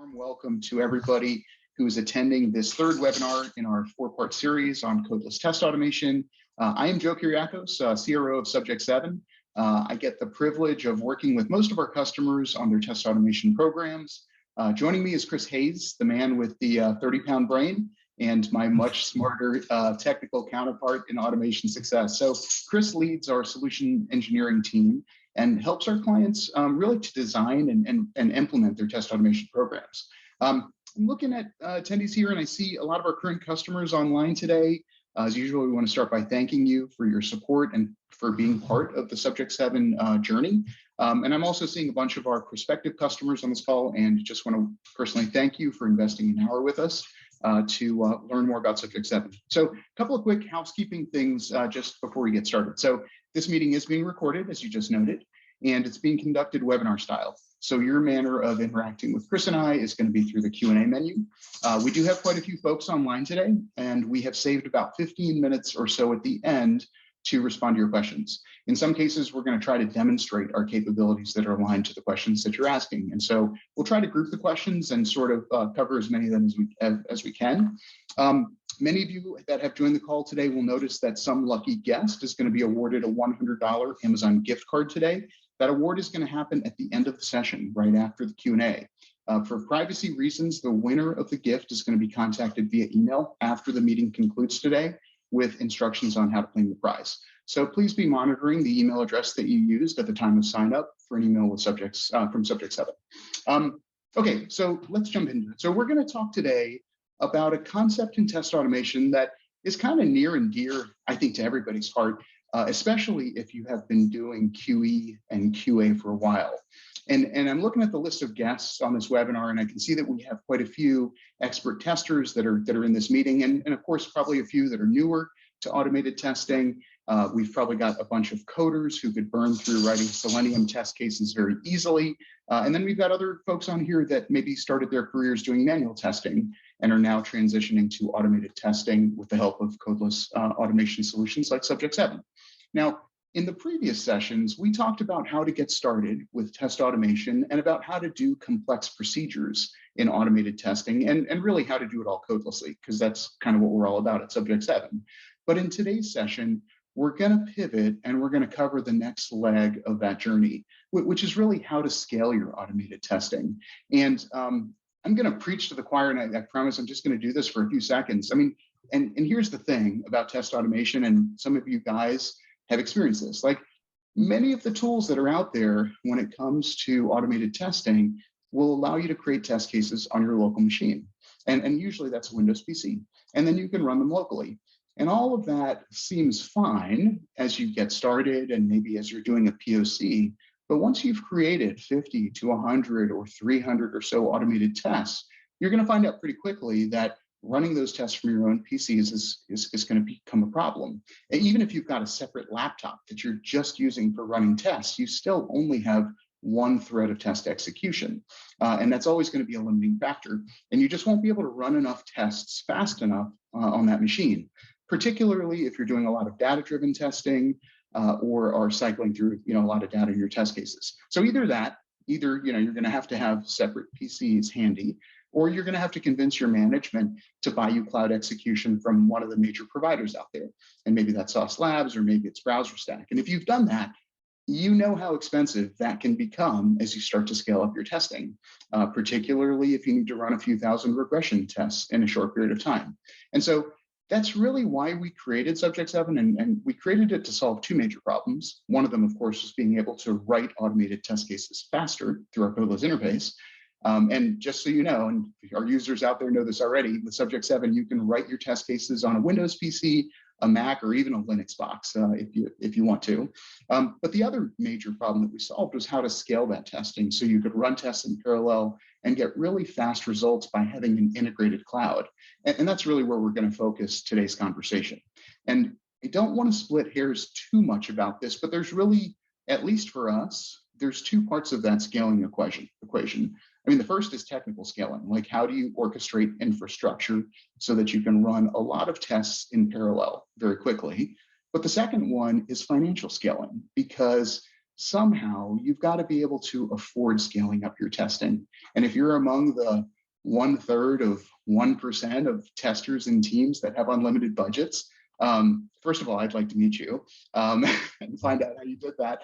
warm welcome to everybody who is attending this third webinar in our four-part series on codeless test automation. I am Joe Kyriakos, CRO of Subject7. I get the privilege of working with most of our customers on their test automation programs. Joining me is Chris Hayes, the man with the 30-pound brain, and my much smarter technical counterpart in automation success. So Chris leads our solution engineering team and helps our clients really to design and implement their test automation programs. I'm looking at attendees here, and I see a lot of our current customers online today. As usual, we want to start by thanking you for your support and for being part of the Subject7 journey. And I'm also seeing a bunch of our prospective customers on this call, and just want to personally thank you for investing an hour with us to learn more about Subject7. So a couple of quick housekeeping things just before we get started. So this meeting is being recorded, as you just noted, and it's being conducted webinar style. So your manner of interacting with Chris and I is going to be through the Q&A menu. We do have quite a few folks online today, and we have saved about 15 minutes or so at the end to respond to your questions. In some cases, we're going to try to demonstrate our capabilities that are aligned to the questions that you're asking. And so we'll try to group the questions and sort of cover as many of them as we can. Many of you that have joined the call today will notice that some lucky guest is going to be awarded a $100 Amazon gift card today. That award is going to happen at the end of the session, right after the Q&A. For privacy reasons, the winner of the gift is going to be contacted via email after the meeting concludes today with instructions on how to claim the prize. So please be monitoring the email address that you used at the time of sign up for an email with subjects from Subject7. Okay, so let's jump into it. So we're going to talk today about a concept in test automation that is kind of near and dear, I think, to everybody's heart, especially if you have been doing QE and QA for a while. And I'm looking at the list of guests on this webinar, and I can see that we have quite a few expert testers that are in this meeting, and of course, probably a few that are newer to automated testing. We've probably got a bunch of coders who could burn through writing Selenium test cases very easily. And then we've got other folks on here that maybe started their careers doing manual testing and are now transitioning to automated testing with the help of codeless automation solutions like Subject7. Now, in the previous sessions, we talked about how to get started with test automation and about how to do complex procedures in automated testing and really how to do it all codelessly, because that's kind of what we're all about at Subject7. But in today's session, we're going to pivot and we're going to cover the next leg of that journey, which is really how to scale your automated testing. And I'm going to preach to the choir, and I promise I'm just going to do this for a few seconds. I mean, and here's the thing about test automation, and some of you guys have experienced this. Like, many of the tools that are out there when it comes to automated testing will allow you to create test cases on your local machine. And usually that's a Windows PC. And then you can run them locally. And all of that seems fine as you get started and maybe as you're doing a POC. But once you've created 50 to 100 or 300 or so automated tests, you're going to find out pretty quickly that running those tests from your own PCs is going to become a problem. And even if you've got a separate laptop that you're just using for running tests, you still only have one thread of test execution. And that's always going to be a limiting factor. And you just won't be able to run enough tests fast enough on that machine, particularly if you're doing a lot of data-driven testing or are cycling through a lot of data in your test cases. So either you're going to have separate PCs handy, or you're going to have to convince your management to buy you cloud execution from one of the major providers out there. And maybe that's Sauce Labs, or maybe it's BrowserStack. And if you've done that, you know how expensive that can become as you start to scale up your testing, particularly if you need to run a few thousand regression tests in a short period of time. And so that's really why we created Subject7, and we created it to solve two major problems. One of them, of course, is being able to write automated test cases faster through our codeless interface. And just so you know, and our users out there know this already, with Subject7, you can write your test cases on a Windows PC, a Mac, or even a Linux box if you want to. But the other major problem that we solved was how to scale that testing so you could run tests in parallel and get really fast results by having an integrated cloud. And that's really where we're going to focus today's conversation. And I don't want to split hairs too much about this, but there's really, at least for us, there's two parts of that scaling equation. I mean, the first is technical scaling, like how do you orchestrate infrastructure so that you can run a lot of tests in parallel very quickly. But the second one is financial scaling, because somehow you've got to be able to afford scaling up your testing. And if you're among the 1/3 of 1% of testers and teams that have unlimited budgets. First of all, I'd like to meet you and find out how you did that.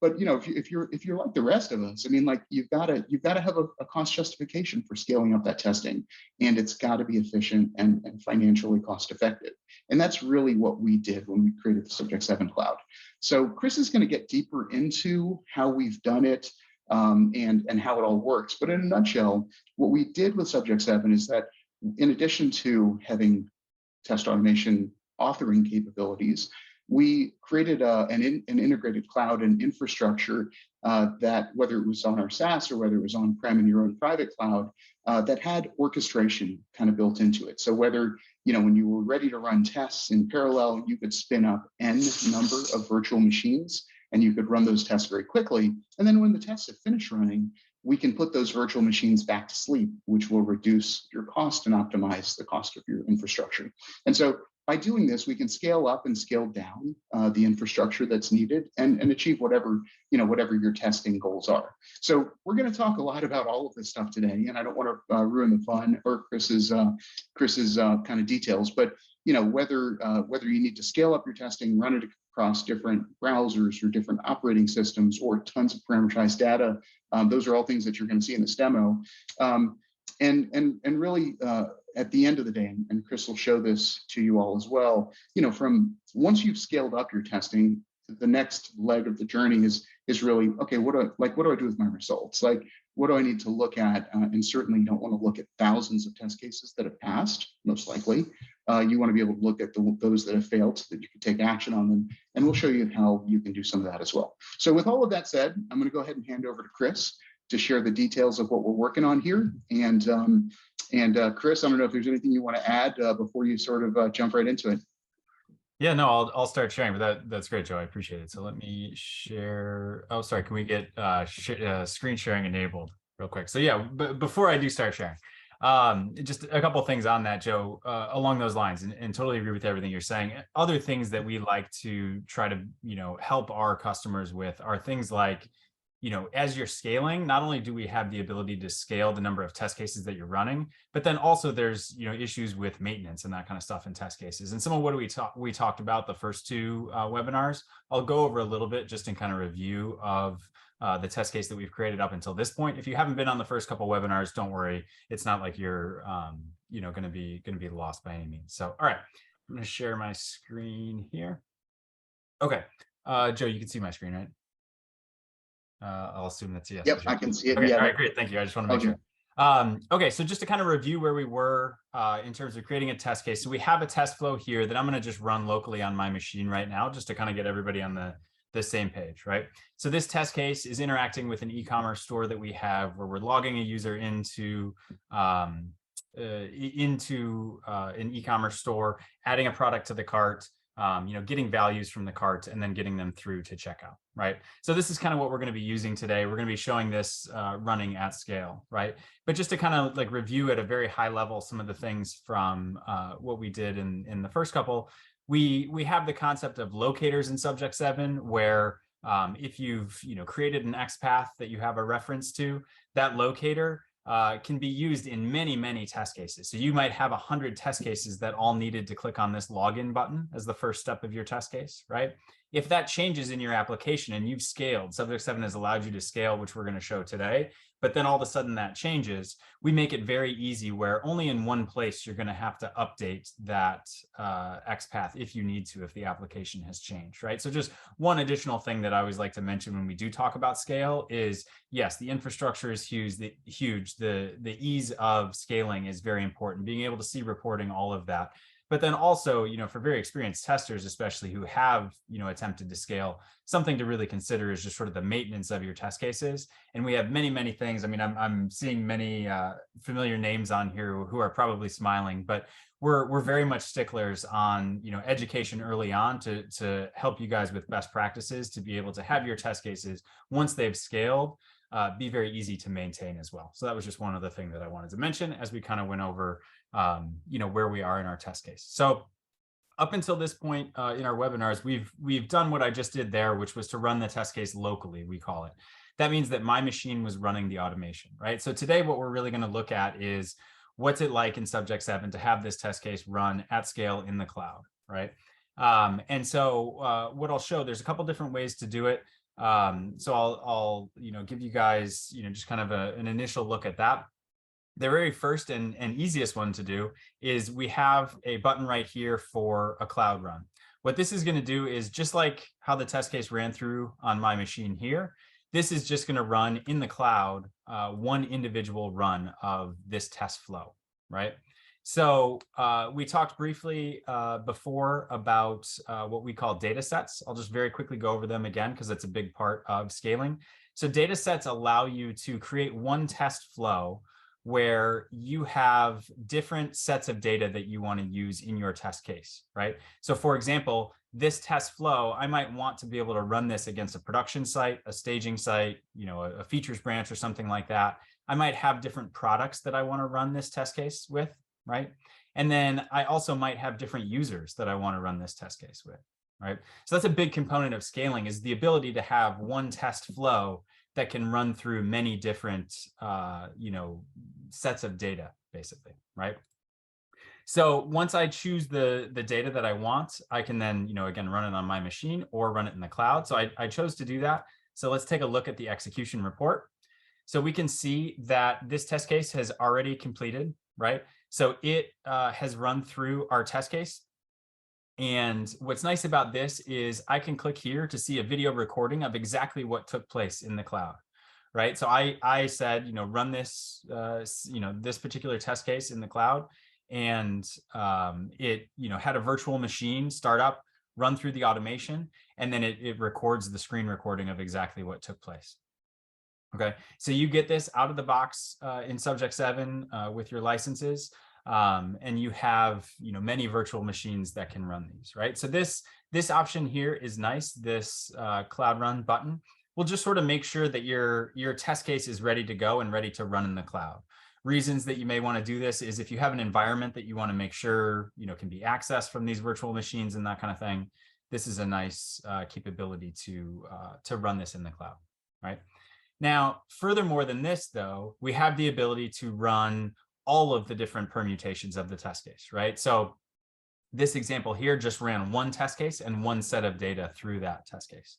But you know, if you're like the rest of us, I mean, like you've got to have a cost justification for scaling up that testing, and it's got to be efficient and financially cost effective. And that's really what we did when we created the Subject7 Cloud. So Chris is going to get deeper into how we've done it and how it all works. But in a nutshell, what we did with Subject7 is that in addition to having test automation authoring capabilities, we created an integrated cloud and infrastructure that, whether it was on our SaaS or whether it was on-prem in your own private cloud, that had orchestration kind of built into it. So whether, you know, when you were ready to run tests in parallel, you could spin up n number of virtual machines and you could run those tests very quickly. And then when the tests have finished running, we can put those virtual machines back to sleep, which will reduce your cost and optimize the cost of your infrastructure. And so by doing this, we can scale up and scale down the infrastructure that's needed and achieve whatever, you know, whatever your testing goals are. So we're going to talk a lot about all of this stuff today, and I don't want to ruin the fun or Chris's kind of details, but you know, whether you need to scale up your testing, run it across different browsers or different operating systems or tons of parameterized data, those are all things that you're going to see in this demo. And really, at the end of the day, and Chris will show this to you all as well, you know, from once you've scaled up your testing, the next leg of the journey is really, okay, what do I do with my results? Like, what do I need to look at? And certainly you don't want to look at thousands of test cases that have passed, most likely. You want to be able to look at those that have failed so that you can take action on them. And we'll show you how you can do some of that as well. So with all of that said, I'm going to go ahead and hand over to Chris to share the details of what we're working on here. And Chris, I don't know if there's anything you want to add before you sort of jump right into it. Yeah, no, I'll start sharing, but that's great, Joe. I appreciate it. So let me share. Oh, sorry. Can we get screen sharing enabled real quick? So yeah, but before I do start sharing, just a couple of things on that, Joe, along those lines, and totally agree with everything you're saying. Other things that we like to try to, you know, help our customers with are things like, you know, as you're scaling, not only do we have the ability to scale the number of test cases that you're running, but then also there's, you know, issues with maintenance and that kind of stuff in test cases. And some of what we talked about the first two webinars, I'll go over a little bit just in kind of review of the test case that we've created up until this point. If you haven't been on the first couple webinars, don't worry. It's not like you're, you know, going to be lost by any means. So, all right, I'm going to share my screen here. Okay, Joe, you can see my screen, right? I'll assume that's yes. Yep, I can see it. Okay, Yeah. all right, great. Thank you. I just want to make sure. Okay, so just to kind of review where we were in terms of creating a test case. So we have a test flow here that I'm going to just run locally on my machine right now, just to kind of get everybody on the same page, right? So this test case is interacting with an e-commerce store that we have where we're logging a user into an e-commerce store, adding a product to the cart, you know, getting values from the cart and then getting them through to checkout, right? So this is kind of what we're going to be using today. We're going to be showing this running at scale, right? But just to kind of like review at a very high level some of the things from what we did in the first couple, we have the concept of locators in Subject7 where if you've, you know, created an XPath that you have a reference to, that locator can be used in many, many test cases. So you might have 100 test cases that all needed to click on this login button as the first step of your test case, right? If that changes in your application and you've scaled, Subject7 has allowed you to scale, which we're going to show today, but then all of a sudden that changes, we make it very easy where only in one place you're going to have to update that XPath if you need to, if the application has changed, right? So just one additional thing that I always like to mention when we do talk about scale is, yes, the infrastructure is huge. The ease of scaling is very important, being able to see reporting, all of that. But then also, you know, for very experienced testers, especially who have, you know, attempted to scale, something to really consider is just sort of the maintenance of your test cases. And we have many, many things. I mean, I'm seeing many familiar names on here who are probably smiling, but we're very much sticklers on, you know, education early on to help you guys with best practices to be able to have your test cases once they've scaled. Be very easy to maintain as well. So that was just one other thing that I wanted to mention as we kind of went over, you know, where we are in our test case. So up until this point in our webinars, we've done what I just did there, which was to run the test case locally, we call it. that means that my machine was running the automation, right? So today, what we're really going to look at is what's it like in Subject7 to have this test case run at scale in the cloud, right? And so what I'll show, there's a couple different ways to do it. So I'll give you guys just kind of an initial look at that. The very first and easiest one to do is we have a button right here for a cloud run. What this is going to do is just like how the test case ran through on my machine here, this is just going to run in the cloud one individual run of this test flow, right? So we talked briefly before about what we call data sets. I'll just very quickly go over them again because it's a big part of scaling. So data sets allow you to create one test flow where you have different sets of data that you want to use in your test case, right? So for example, this test flow, I might want to be able to run this against a production site, a staging site, a features branch or something like that. I might have different products that I want to run this test case with, right? And then I also might have different users that I want to run this test case with, right? So that's a big component of scaling, is the ability to have one test flow that can run through many different, sets of data, basically, right? So once I choose the data that I want, I can then, again, run it on my machine or run it in the cloud. So I chose to do that. So let's take a look at the execution report. So we can see that this test case has already completed, right? So it has run through our test case. And what's nice about this is I can click here to see a video recording of exactly what took place in the cloud, right? So I said, run this, this particular test case in the cloud, and it, had a virtual machine start up, run through the automation, and then it records the screen recording of exactly what took place. Okay, so you get this out of the box in Subject7 with your licenses. And you have many virtual machines that can run these, right? So this option here is nice. This cloud run button will just sort of make sure that your test case is ready to go and ready to run in the cloud. Reasons that you may want to do this is if you have an environment that you want to make sure can be accessed from these virtual machines and that kind of thing. This is a nice capability to run this in the cloud, right? Now, furthermore than this, though, we have the ability to run all of the different permutations of the test case, right? So this example here just ran one test case and one set of data through that test case,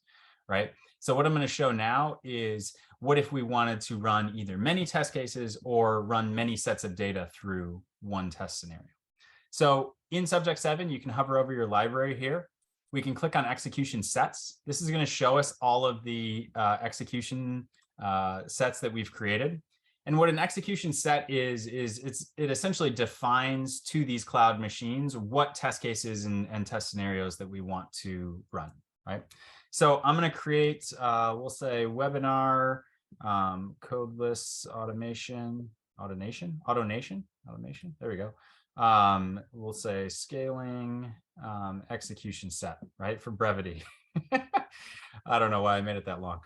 right? So what I'm going to show now is what if we wanted to run either many test cases or run many sets of data through one test scenario. So in Subject7, you can hover over your library here. We can click on execution sets. This is going to show us all of the execution sets that we've created. And what an execution set is it essentially defines to these cloud machines what test cases and test scenarios that we want to run, right? So I'm going to create, we'll say webinar, codeless automation. There we go. We'll say scaling execution set, right? For brevity. I don't know why I made it that long.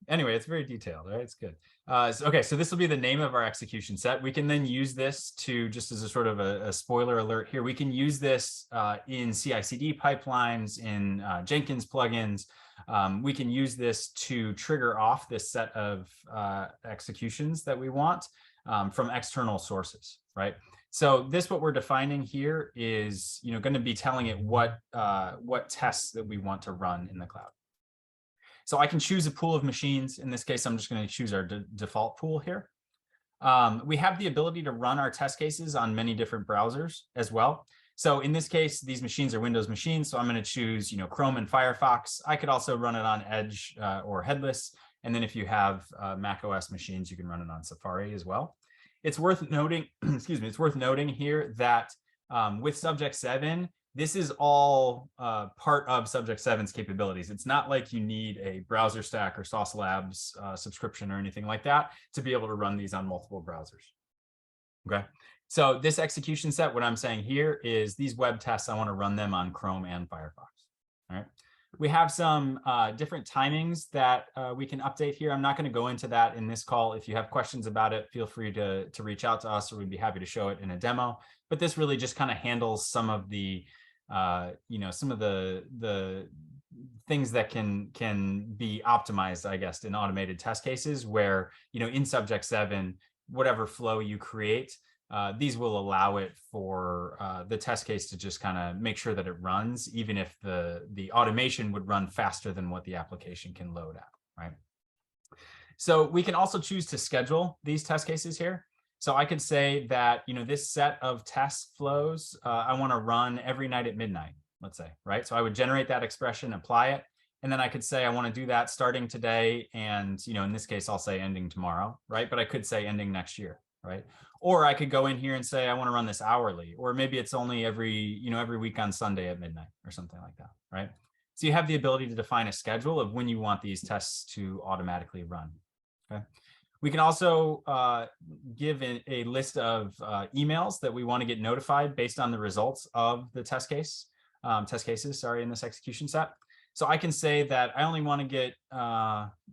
Anyway, it's very detailed, right? It's good. Okay, so this will be the name of our execution set. We can then use this to, just as a sort of a spoiler alert here, we can use this in CI/CD pipelines, in Jenkins plugins. We can use this to trigger off this set of executions that we want from external sources, right? So this, what we're defining here is, going to be telling it what tests that we want to run in the cloud. So I can choose a pool of machines. In this case, I'm just going to choose our default pool here. We have the ability to run our test cases on many different browsers as well. So in this case, these machines are Windows machines. So I'm going to choose, Chrome and Firefox. I could also run it on Edge or headless. And then if you have Mac OS machines, you can run it on Safari as well. It's worth noting, excuse me, it's worth noting here that with Subject7, this is all part of Subject7's capabilities. It's not like you need a browser stack or Sauce Labs subscription or anything like that to be able to run these on multiple browsers. Okay, so this execution set, what I'm saying here is these web tests, I want to run them on Chrome and Firefox. All right. We have some different timings that we can update here. I'm not going to go into that in this call. If you have questions about it, feel free to reach out to us, or we'd be happy to show it in a demo. But this really just kind of handles some of the some of the things that can be optimized, I guess, in automated test cases where, in Subject7, whatever flow you create, these will allow it for the test case to just kind of make sure that it runs, even if the automation would run faster than what the application can load at, right? So we can also choose to schedule these test cases here. So I could say that, this set of test flows, I want to run every night at midnight, let's say, right? So I would generate that expression, apply it, and then I could say I want to do that starting today, and, in this case, I'll say ending tomorrow, right? But I could say ending next year, right? Or I could go in here and say I want to run this hourly, or maybe it's only every week on Sunday at midnight or something like that, right? So you have the ability to define a schedule of when you want these tests to automatically run, okay? We can also give a list of emails that we want to get notified based on the results of the test cases, in this execution set. So I can say that I only want to get,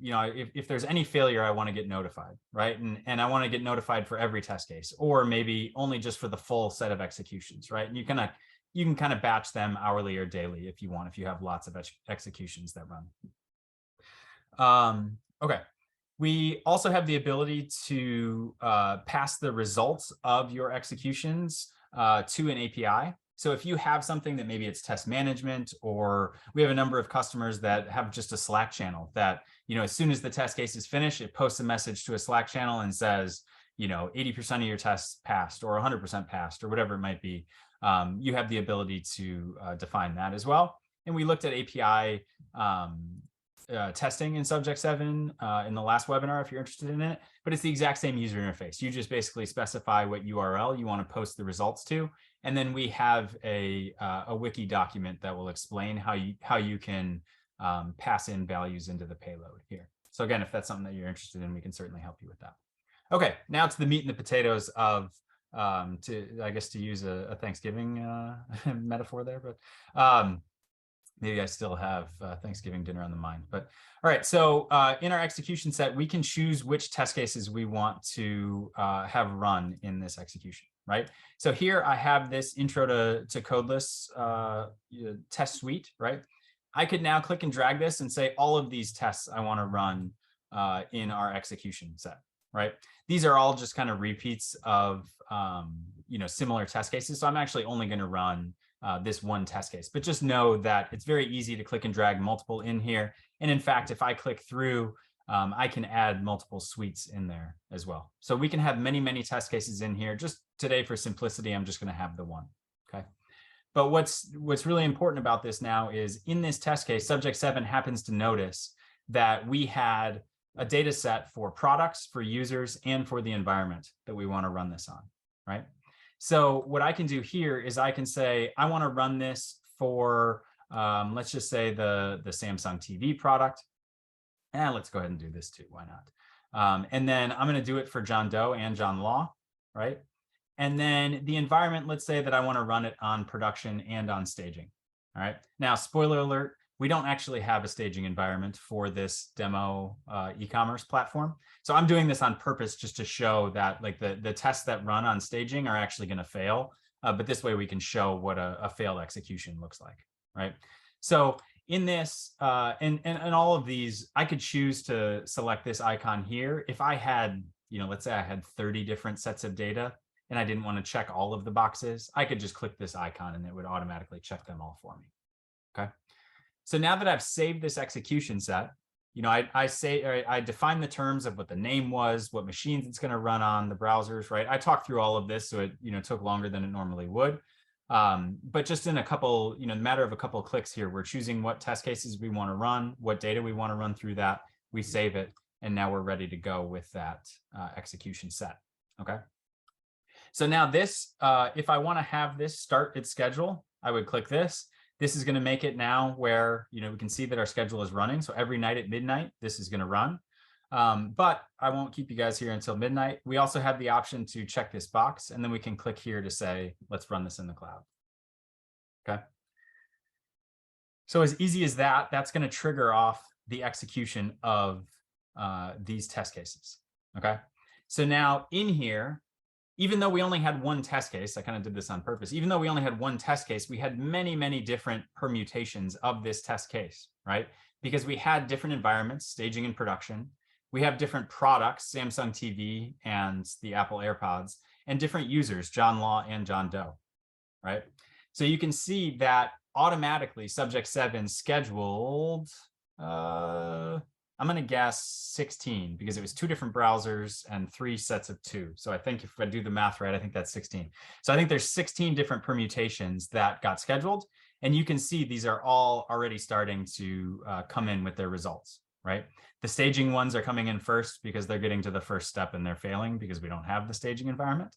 if there's any failure, I want to get notified, right? And I want to get notified for every test case, or maybe only just for the full set of executions, right? And you can kind of batch them hourly or daily if you want, if you have lots of executions that run. Okay. We also have the ability to pass the results of your executions to an API. So if you have something that maybe it's test management, or we have a number of customers that have just a Slack channel that, as soon as the test case is finished, it posts a message to a Slack channel and says, 80% of your tests passed, or 100% passed, or whatever it might be. You have the ability to define that as well. And we looked at API testing in Subject7 in the last webinar, if you're interested in it, but it's the exact same user interface. You just basically specify what URL you want to post the results to, and then we have a wiki document that will explain how you can pass in values into the payload here. So again, if that's something that you're interested in, we can certainly help you with that. Okay, now it's the meat and the potatoes of to use a Thanksgiving metaphor there, but maybe I still have Thanksgiving dinner on the mind. But all right, so in our execution set, we can choose which test cases we want to have run in this execution, right? So here I have this intro to Codeless test suite, right? I could now click and drag this and say all of these tests I want to run in our execution set, right? These are all just kind of repeats of similar test cases. So I'm actually only going to run this one test case, but just know that it's very easy to click and drag multiple in here. And in fact, if I click through, I can add multiple suites in there as well. So we can have many, many test cases in here. Just today, for simplicity, I'm just going to have the one. Okay. But what's really important about this now is in this test case, Subject7 happens to notice that we had a data set for products, for users, and for the environment that we want to run this on, right? So what I can do here is I can say, I want to run this for, let's just say the Samsung TV product. And let's go ahead and do this too, why not? And then I'm going to do it for John Doe and John Law, right? And then the environment, let's say that I want to run it on production and on staging, all right? Now, spoiler alert, we don't actually have a staging environment for this demo e-commerce platform. So I'm doing this on purpose just to show that like the tests that run on staging are actually going to fail. But this way we can show what a failed execution looks like, right? So in this and all of these, I could choose to select this icon here. If I had, let's say I had 30 different sets of data and I didn't want to check all of the boxes, I could just click this icon and it would automatically check them all for me, okay? So now that I've saved this execution set, I define the terms of what the name was, what machines it's going to run on, the browsers, right? I talked through all of this, so it took longer than it normally would. But just in a couple, matter of a couple of clicks here, we're choosing what test cases we want to run, what data we want to run through that, we save it, and now we're ready to go with that execution set. Okay. So now this, if I want to have this start its schedule, I would click this. This is going to make it now where, we can see that our schedule is running. So every night at midnight, this is going to run. But I won't keep you guys here until midnight. We also have the option to check this box, and then we can click here to say, let's run this in the cloud. Okay. So as easy as that, that's going to trigger off the execution of these test cases. Okay. So now in here, even though we only had one test case, I kind of did this on purpose, even though we only had one test case, we had many, many different permutations of this test case, right? Because we had different environments, staging and production. We have different products, Samsung TV and the Apple AirPods, and different users, John Law and John Doe, right? So you can see that automatically Subject7 scheduled, I'm going to guess 16 because it was 2 different browsers and 3 sets of 2. So I think if I do the math right, I think that's 16. So I think there's 16 different permutations that got scheduled. And you can see these are all already starting to come in with their results, right? The staging ones are coming in first because they're getting to the first step and they're failing because we don't have the staging environment,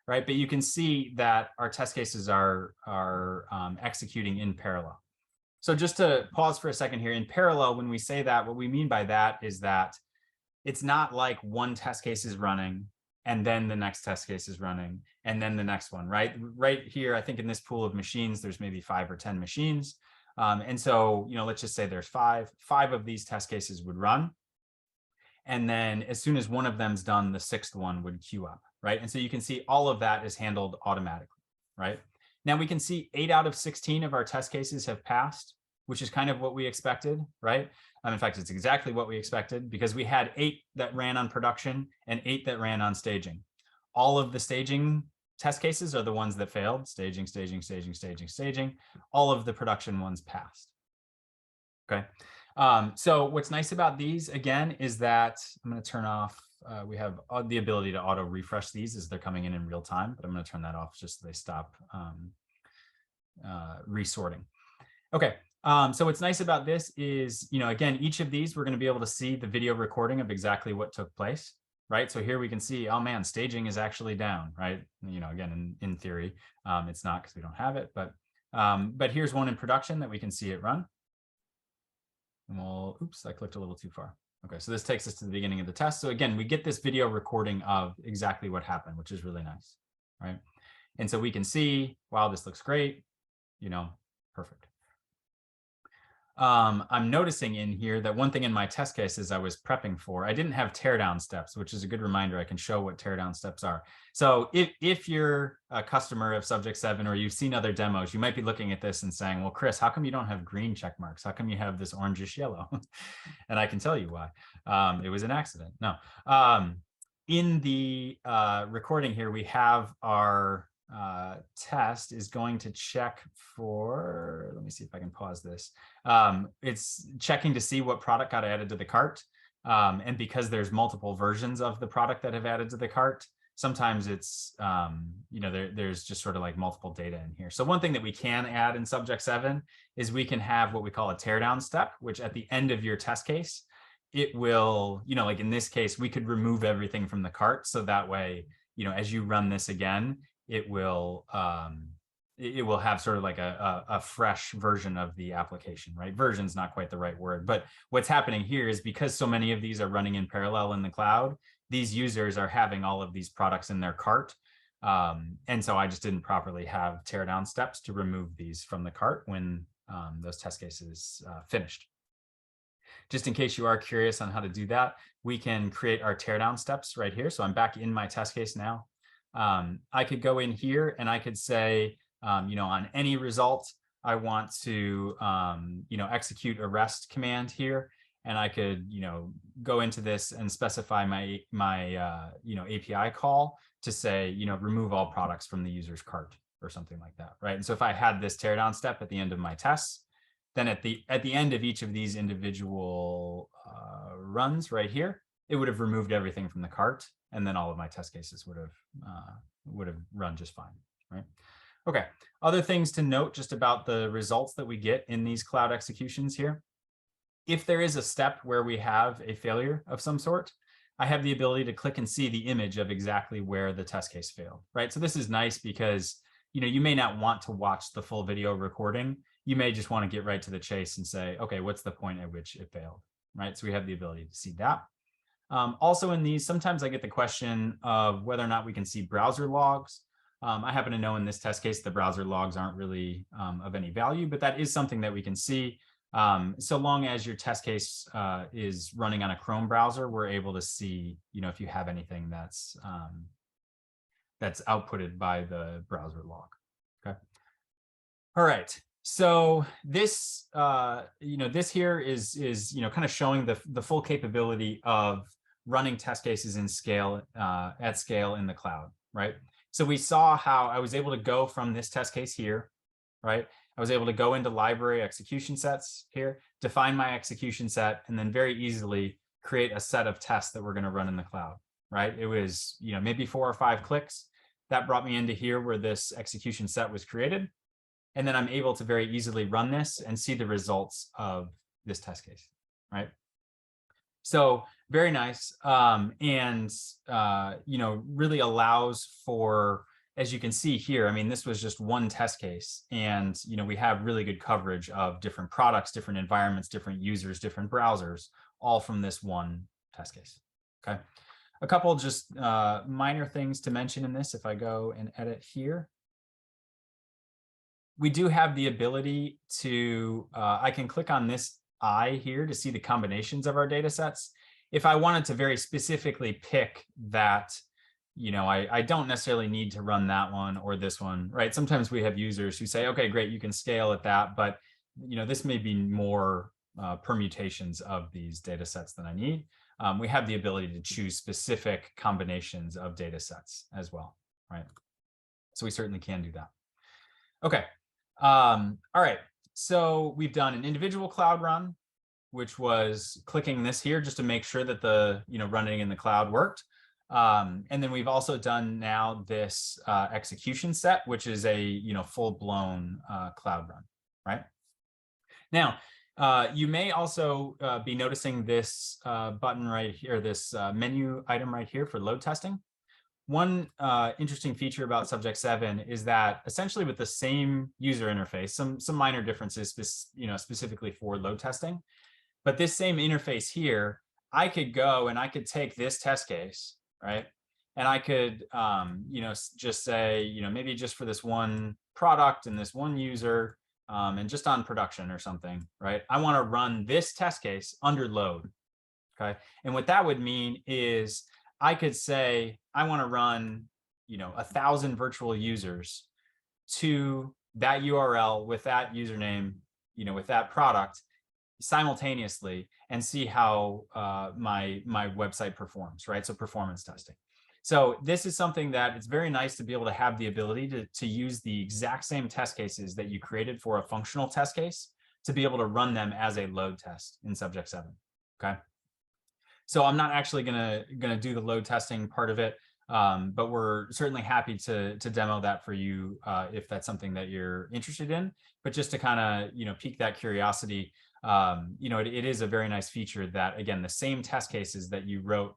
right? But you can see that our test cases are executing in parallel. So just to pause for a second here, in parallel, when we say that, what we mean by that is that it's not like one test case is running and then the next test case is running and then the next one, right? Right here, I think in this pool of machines, there's maybe 5 or 10 machines. And so, let's just say there's 5. 5 of these test cases would run. And then as soon as one of them's done, the 6th one would queue up, right? And so you can see all of that is handled automatically, right? Now we can see 8 out of 16 of our test cases have passed, which is kind of what we expected, right? In fact, it's exactly what we expected because we had 8 that ran on production and 8 that ran on staging. All of the staging test cases are the ones that failed, staging, staging, staging, staging, staging. All of the production ones passed, okay? So what's nice about these, again, is that I'm going to turn off, we have the ability to auto refresh these as they're coming in real time, but I'm going to turn that off just so they stop resorting. Okay, so what's nice about this is, again, each of these, we're going to be able to see the video recording of exactly what took place, right? So here we can see, oh man, staging is actually down, right? Again, in theory, it's not because we don't have it, but here's one in production that we can see it run. And we'll, oops, I clicked a little too far. Okay, so this takes us to the beginning of the test. So again, we get this video recording of exactly what happened, which is really nice, right? And so we can see, wow, this looks great, perfect. I'm noticing in here that one thing in my test cases I was prepping for, I didn't have teardown steps, which is a good reminder. I can show what teardown steps are. So if you're a customer of Subject7 or you've seen other demos, you might be looking at this and saying, well, Chris, how come you don't have green check marks? How come you have this orangish yellow? And I can tell you why. It was an accident. No. In the recording here, we have our test is going to check for, let me see if I can pause this. It's checking to see what product got added to the cart. And because there's multiple versions of the product that have added to the cart, sometimes it's, there's just sort of like multiple data in here. So one thing that we can add in Subject7 is we can have what we call a teardown step, which at the end of your test case, it will, like in this case, we could remove everything from the cart. So that way, as you run this again, it will have sort of like a fresh version of the application, right? Version's not quite the right word, but what's happening here is because so many of these are running in parallel in the cloud, these users are having all of these products in their cart. And so I just didn't properly have teardown steps to remove these from the cart when those test cases finished. Just in case you are curious on how to do that, we can create our teardown steps right here. So I'm back in my test case now. I could go in here and I could say, on any result, I want to, execute a REST command here. And I could, go into this and specify my API call to say, remove all products from the user's cart or something like that, right? And so if I had this teardown step at the end of my tests, then at the end of each of these individual runs right here, it would have removed everything from the cart, and then all of my test cases would have run just fine, right? Okay, other things to note just about the results that we get in these cloud executions here. If there is a step where we have a failure of some sort, I have the ability to click and see the image of exactly where the test case failed, right? So this is nice because, you may not want to watch the full video recording. You may just want to get right to the chase and say, okay, what's the point at which it failed, right? So we have the ability to see that. Also in these, sometimes I get the question of whether or not we can see browser logs. I happen to know in this test case, the browser logs aren't really of any value, but that is something that we can see. So long as your test case is running on a Chrome browser, we're able to see, if you have anything that's that's outputted by the browser log. Okay. All right. So this, this here is kind of showing the full capability of running test cases in scale at scale in the cloud, right? So we saw how I was able to go from this test case here, right? I was able to go into library execution sets here, define my execution set, and then very easily create a set of tests that we're going to run in the cloud, right? It was, maybe 4 or 5 clicks. That brought me into here where this execution set was created. And then I'm able to very easily run this and see the results of this test case, right? So very nice. Really allows for, as you can see here, I mean, this was just one test case, and we have really good coverage of different products, different environments, different users, different browsers, all from this one test case. Okay, a couple just minor things to mention in this. If I go and edit here, we do have the ability to, I can click on this eye here to see the combinations of our data sets. If I wanted to very specifically pick that, I don't necessarily need to run that one or this one, right? Sometimes we have users who say, okay, great, you can scale at that, but this may be more permutations of these data sets than I need. We have the ability to choose specific combinations of data sets as well, right? So we certainly can do that. Okay. All right, so we've done an individual cloud run, which was clicking this here just to make sure that the running in the cloud worked. And then we've also done now this execution set, which is a full-blown cloud run, right? Now, you may also be noticing this button right here, this menu item right here for load testing. One interesting feature about Subject7 is that essentially with the same user interface, some minor differences, specifically for load testing, but this same interface here, I could go and I could take this test case, right? And I could, just say, maybe just for this one product and this one user, and just on production or something, right? I want to run this test case under load, okay? And what that would mean is I could say, I want to run, 1,000 virtual users to that URL with that username, with that product simultaneously, and see how my website performs, right? So performance testing. So this is something that it's very nice to be able to have the ability to use the exact same test cases that you created for a functional test case to be able to run them as a load test in Subject7, okay? So I'm not actually gonna do the load testing part of it, but we're certainly happy to demo that for you if that's something that you're interested in. But just to kind of pique that curiosity, it is a very nice feature that, again, the same test cases that you wrote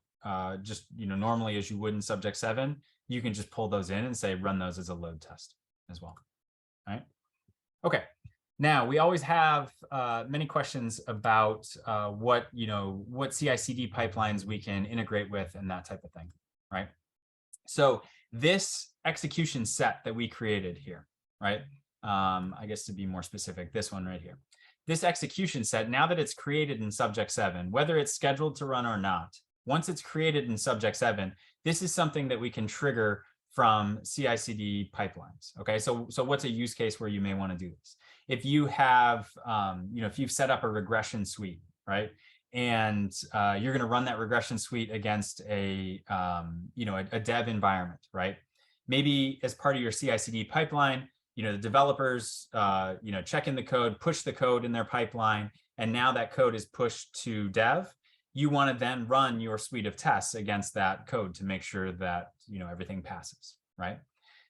just normally as you would in Subject7, you can just pull those in and say run those as a load test as well. All right. Okay. Now, we always have many questions about what CI/CD pipelines we can integrate with and that type of thing, right? So this execution set that we created here, right? I guess to be more specific, this one right here. This execution set, now that it's created in Subject7, whether it's scheduled to run or not, once it's created in Subject7, this is something that we can trigger from CI/CD pipelines, okay? So what's a use case where you may want to do this? If you have, if you've set up a regression suite, right? And you're going to run that regression suite against a dev environment, right? Maybe as part of your CI/CD pipeline, the developers, check in the code, push the code in their pipeline, and now that code is pushed to dev. You want to then run your suite of tests against that code to make sure that everything passes, right?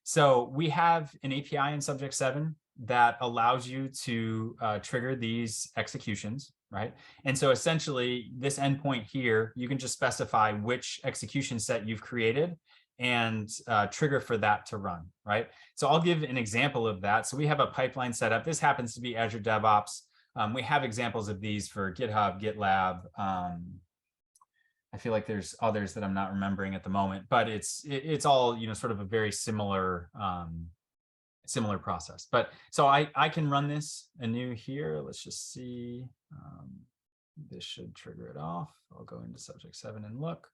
So we have an API in Subject7 that allows you to trigger these executions, right? And so essentially this endpoint here, you can just specify which execution set you've created and trigger for that to run, right? So I'll give an example of that. So we have a pipeline set up. This happens to be Azure DevOps. We have examples of these for GitHub, GitLab. I feel like there's others that I'm not remembering at the moment, but it's all sort of a very similar similar process. But so I can run this anew here. Let's just see. This should trigger it off. I'll go into Subject7 and look.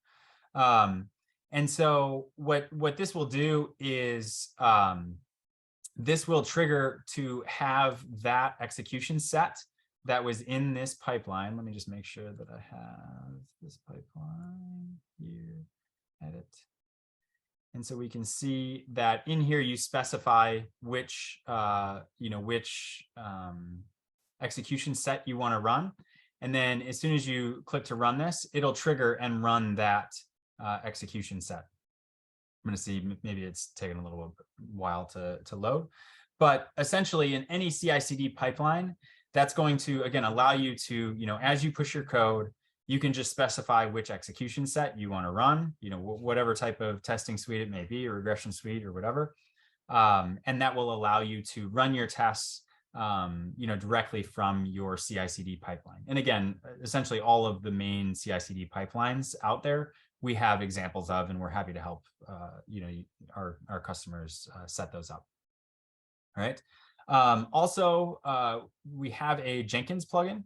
And so what this will do is this will trigger to have that execution set that was in this pipeline. Let me just make sure that I have this pipeline here, edit. And so we can see that in here you specify which, execution set you want to run. And then as soon as you click to run this, it'll trigger and run that execution set. I'm going to see maybe it's taking a little while to load. But essentially in any CI/CD pipeline, that's going to, again, allow you to, as you push your code, you can just specify which execution set you want to run, whatever type of testing suite it may be, or regression suite or whatever. And that will allow you to run your tests, directly from your CI/CD pipeline. And again, essentially all of the main CI/CD pipelines out there, we have examples of, and we're happy to help, our customers set those up. All right. Also, we have a Jenkins plugin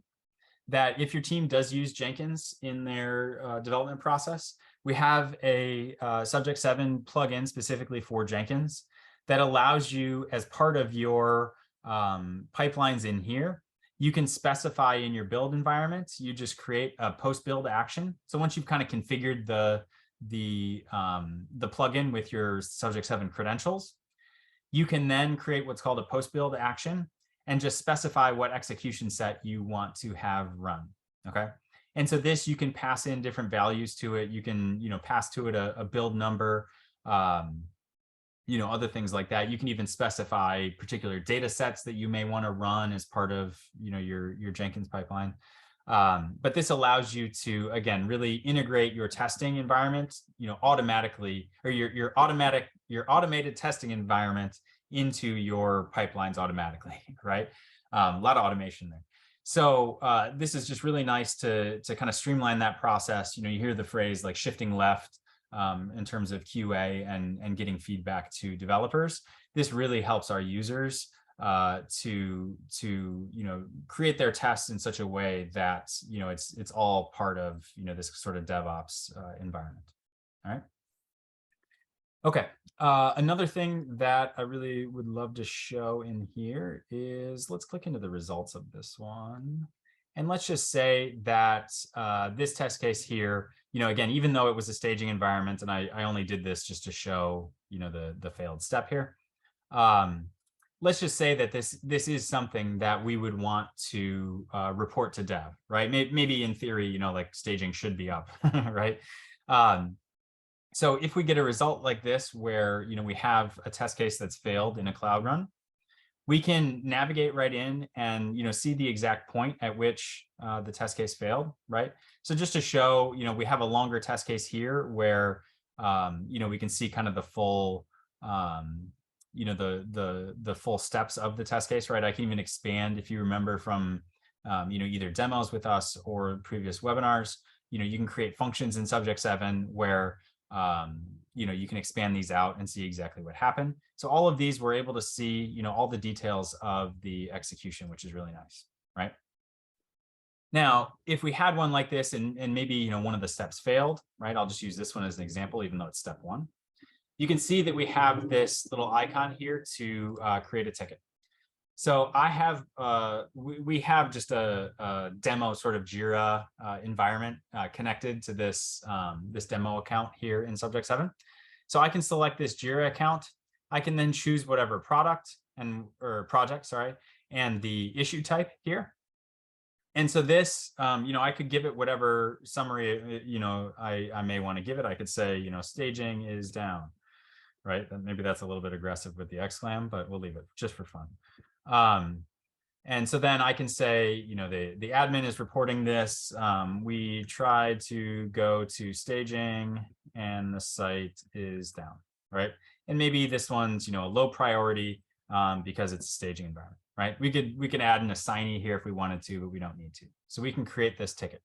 that if your team does use Jenkins in their development process, we have a Subject7 plugin specifically for Jenkins that allows you, as part of your pipelines in here, you can specify in your build environment, you just create a post-build action. So once you've kind of configured the plugin with your Subject7 credentials, you can then create what's called a post-build action and just specify what execution set you want to have run, okay? And so this, you can pass in different values to it. You can, pass to it a build number, other things like that. You can even specify particular data sets that you may want to run as part of, your Jenkins pipeline. But this allows you to, again, really integrate your testing environment, automatically, or your automated testing environment into your pipelines automatically, right? A lot of automation there. So this is just really nice to kind of streamline that process. You hear the phrase like shifting left in terms of QA and getting feedback to developers. This really helps our users to create their tests in such a way that it's all part of this sort of DevOps environment. All right. Okay. Another thing that I really would love to show in here is, let's click into the results of this one. And let's just say that this test case here, again, even though it was a staging environment, and I only did this just to show, the failed step here. Let's just say that this is something that we would want to report to dev, right? Maybe in theory, like staging should be up, right? So if we get a result like this, where we have a test case that's failed in a cloud run, we can navigate right in and see the exact point at which the test case failed, right? So just to show, we have a longer test case here where we can see kind of the full the full steps of the test case, right? I can even expand, if you remember from either demos with us or previous webinars, you can create functions in Subject7 where you can expand these out and see exactly what happened. So all of these, we're able to see all the details of the execution, which is really nice, right? Now, if we had one like this and maybe one of the steps failed, right? I'll just use this one as an example, even though it's step one. You can see that we have this little icon here to create a ticket. So I have, we have just a demo sort of Jira environment connected to this, this demo account here in Subject7. So I can select this Jira account. I can then choose whatever product or project, sorry, and the issue type here. And so this, I could give it whatever summary, I may want to give it. I could say, staging is down, right? Maybe that's a little bit aggressive with the exclam, but we'll leave it just for fun. And so then I can say, the admin is reporting this. We tried to go to staging and the site is down, right? And maybe this one's, a low priority because it's a staging environment, right? We could add an assignee here if we wanted to, but we don't need to. So we can create this ticket,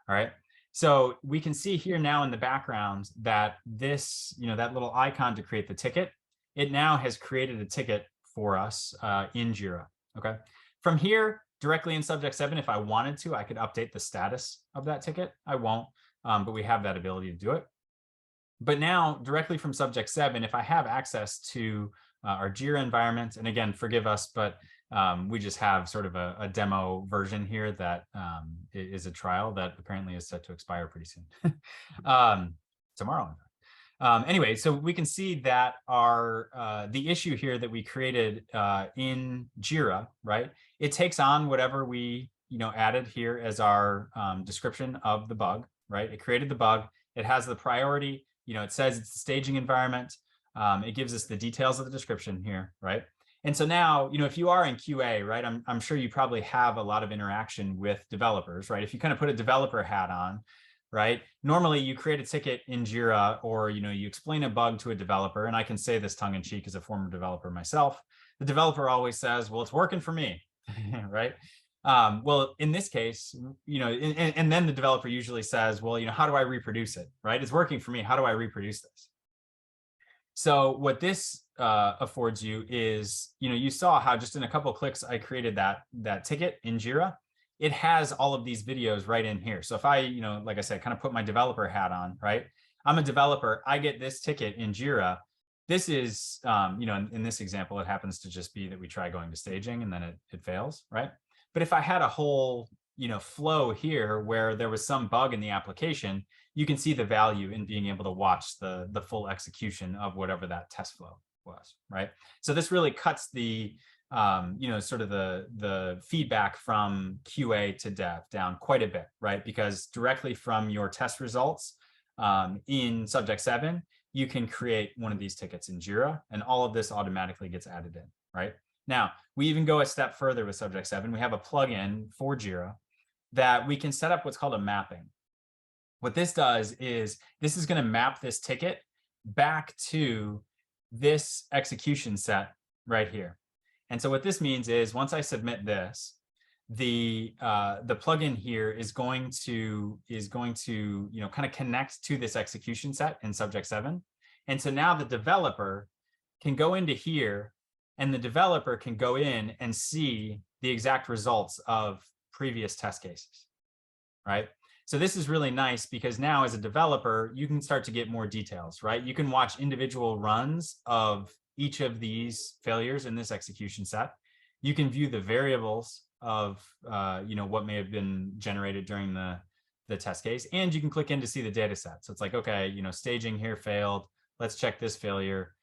all right? So we can see here now in the background that this, that little icon to create the ticket, it now has created a ticket for us in Jira, okay? From here, directly in Subject7, if I wanted to, I could update the status of that ticket. I won't, but we have that ability to do it. But now directly from Subject7, if I have access to our Jira environment, and again, forgive us, but we just have sort of a demo version here that is a trial that apparently is set to expire pretty soon. Tomorrow. Anyway, so we can see that our the issue here that we created in Jira, right? It takes on whatever we added here as our description of the bug, right? It created the bug. It has the priority. It says it's the staging environment. It gives us the details of the description here, right? And so now, if you are in QA, right, I'm sure you probably have a lot of interaction with developers, right? If you kind of put a developer hat on, right? Normally you create a ticket in Jira, or, you explain a bug to a developer, and I can say this tongue in cheek as a former developer myself. The developer always says, well, it's working for me, right? Well, in this case, and then the developer usually says, well, how do I reproduce it, right? It's working for me. How do I reproduce this? So what this affords you is, you saw how just in a couple of clicks, I created that ticket in Jira. It has all of these videos right in here. So if I, like I said, kind of put my developer hat on, right? I'm a developer. I get this ticket in Jira. This is, in this example, it happens to just be that we try going to staging and then it fails, right? But if I had a whole, flow here where there was some bug in the application, you can see the value in being able to watch the full execution of whatever that test flow was, right? So this really cuts the, sort of the feedback from QA to dev down quite a bit, right? Because directly from your test results in Subject7, you can create one of these tickets in Jira, and all of this automatically gets added in, right? Now, we even go a step further with Subject7. We have a plugin for Jira that we can set up what's called a mapping. What this does is this is going to map this ticket back to this execution set right here. And so what this means is once I submit this, the plugin here is going to kind of connect to this execution set in Subject7. And so now the developer can go into here, and the developer can go in and see the exact results of previous test cases, right? So this is really nice because now as a developer, you can start to get more details, right? You can watch individual runs of each of these failures in this execution set. You can view the variables of what may have been generated during the test case, and you can click in to see the data set. So it's like, okay, staging here failed. Let's check this failure.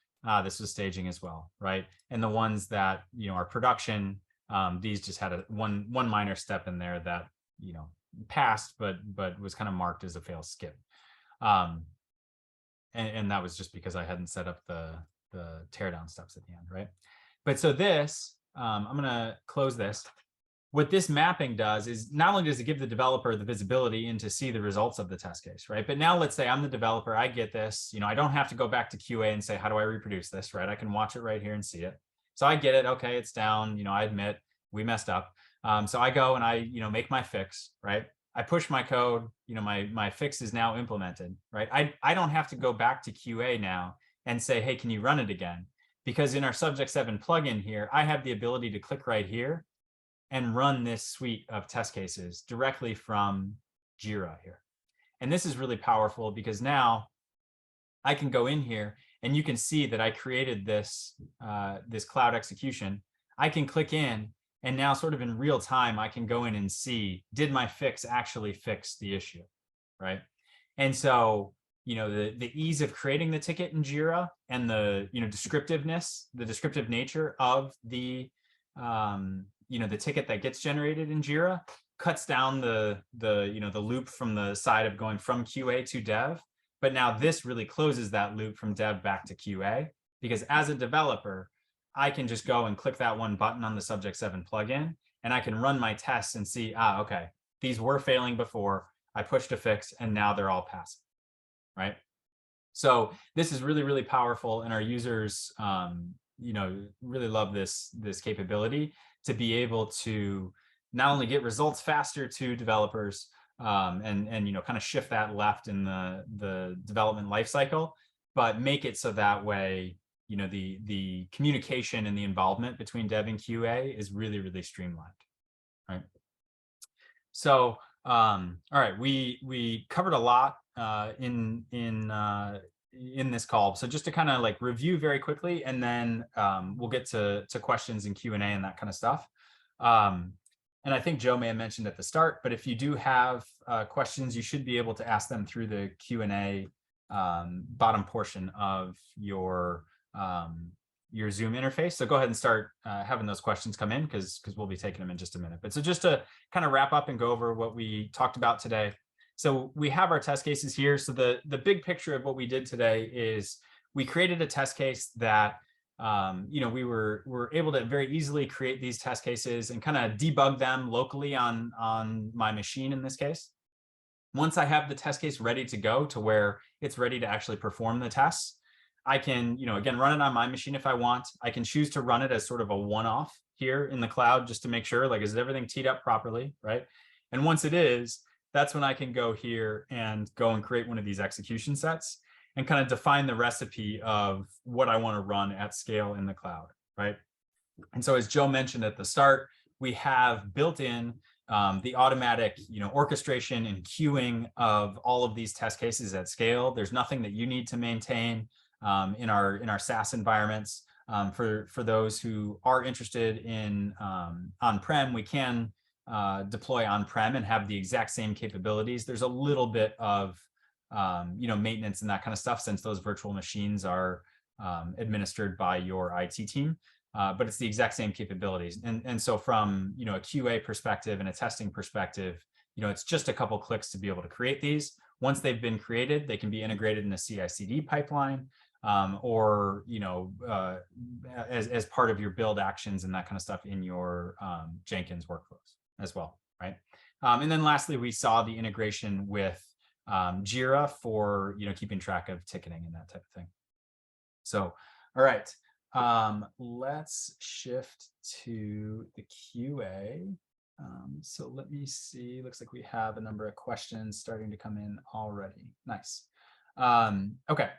This was staging as well, right? And the ones that are production, these just had one minor step in there that passed, but was kind of marked as a fail skip. And that was just because I hadn't set up the teardown steps at the end, right? But so this, I'm gonna close this. What this mapping does is not only does it give the developer the visibility in to see the results of the test case, right? But now let's say I'm the developer, I get this, I don't have to go back to QA and say, how do I reproduce this, right? I can watch it right here and see it. So I get it, okay, it's down, I admit we messed up. So I go and I, make my fix, right? I push my code, my fix is now implemented, right? I don't have to go back to QA now and say, hey, can you run it again? Because in our Subject7 plugin here, I have the ability to click right here and run this suite of test cases directly from Jira here. And this is really powerful because now I can go in here and you can see that I created this, this cloud execution. I can click in, and now sort of in real time, I can go in and see, did my fix actually fix the issue, right? And so, the ease of creating the ticket in Jira and the, descriptiveness, the descriptive nature of the ticket that gets generated in Jira cuts down the loop from the side of going from QA to dev. But now this really closes that loop from dev back to QA, because as a developer, I can just go and click that one button on the Subject7 plugin, and I can run my tests and see, okay, these were failing before, I pushed a fix, and now they're all passing, right? So this is really, really powerful, and our users, really love this capability to be able to not only get results faster to developers, and kind of shift that left in the development lifecycle, but make it so that way, the communication and the involvement between dev and QA is really, really streamlined, right? So, all right, we covered a lot in in this call. So just to kind of like review very quickly, and then we'll get to questions and Q&A and that kind of stuff. And I think Joe may have mentioned at the start, but if you do have questions, you should be able to ask them through the Q&A bottom portion of your Zoom interface. So go ahead and start having those questions come in, because we'll be taking them in just a minute. But so just to kind of wrap up and go over what we talked about today. So we have our test cases here. So the big picture of what we did today is we created a test case that we were able to very easily create these test cases and kind of debug them locally on my machine in this case. Once I have the test case ready to go to where it's ready to actually perform the tests, I can, again, run it on my machine if I want. I can choose to run it as sort of a one-off here in the cloud just to make sure, like, is everything teed up properly, right? And once it is, that's when I can go here and go and create one of these execution sets and kind of define the recipe of what I want to run at scale in the cloud, right? And so as Joe mentioned at the start, we have built in the automatic, orchestration and queuing of all of these test cases at scale. There's nothing that you need to maintain in our SaaS environments. For those who are interested in on-prem, we can deploy on-prem and have the exact same capabilities. There's a little bit of maintenance and that kind of stuff, since those virtual machines are administered by your IT team. But it's the exact same capabilities. And so from a QA perspective and a testing perspective, it's just a couple clicks to be able to create these. Once they've been created, they can be integrated in a CI/CD pipeline, or as part of your build actions and that kind of stuff in your Jenkins workflows as well, right? And then lastly, we saw the integration with Jira for keeping track of ticketing and that type of thing. So, all right. Let's shift to the QA. So let me see, looks like we have a number of questions starting to come in already. Nice. Okay,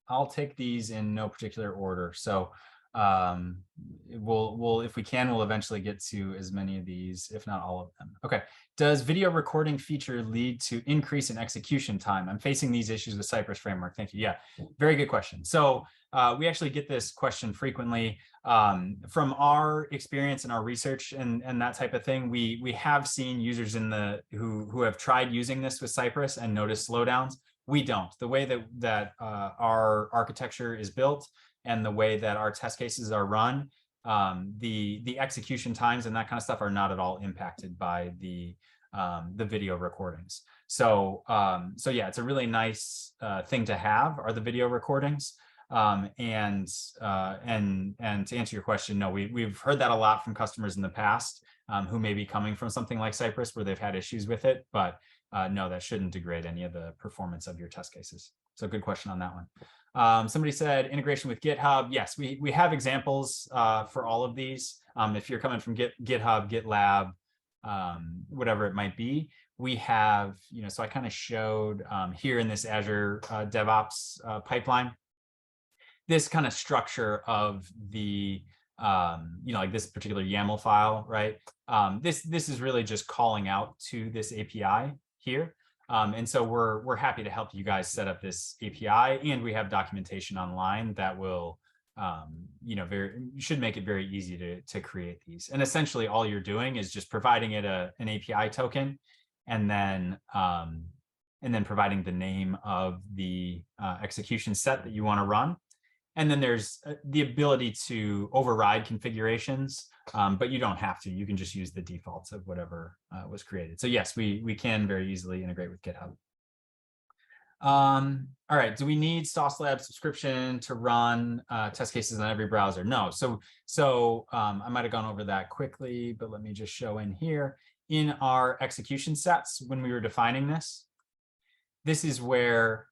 I'll take these in no particular order. So we'll if we can, we'll eventually get to as many of these, if not all of them. Okay, does video recording feature lead to increase in execution time? I'm facing these issues with Cypress Framework. Thank you. Yeah, very good question. So we actually get this question frequently. From our experience and our research and that type of thing, we have seen users who have tried using this with Cypress and noticed slowdowns. We don't. The way that our architecture is built and the way that our test cases are run, the execution times and that kind of stuff are not at all impacted by the video recordings. So yeah, it's a really nice thing to have, are the video recordings. And to answer your question, no, we've heard that a lot from customers in the past who may be coming from something like Cypress where they've had issues with it, but no, that shouldn't degrade any of the performance of your test cases. So good question on that one. Somebody said integration with GitHub. Yes, we have examples for all of these. If you're coming from GitHub, GitLab, whatever it might be, we have, so I kind of showed here in this Azure DevOps pipeline, this kind of structure of the, like this particular YAML file, right? This is really just calling out to this API here. And so we're happy to help you guys set up this API, and we have documentation online that will, should make it very easy to create these. And essentially all you're doing is just providing it an API token, and then providing the name of the execution set that you want to run. And then there's the ability to override configurations, but you don't have to. You can just use the defaults of whatever was created. So yes, we can very easily integrate with GitHub. All right, do we need Sauce Lab subscription to run test cases on every browser? No. So I might have gone over that quickly, but let me just show in here. In our execution sets, when we were defining this is where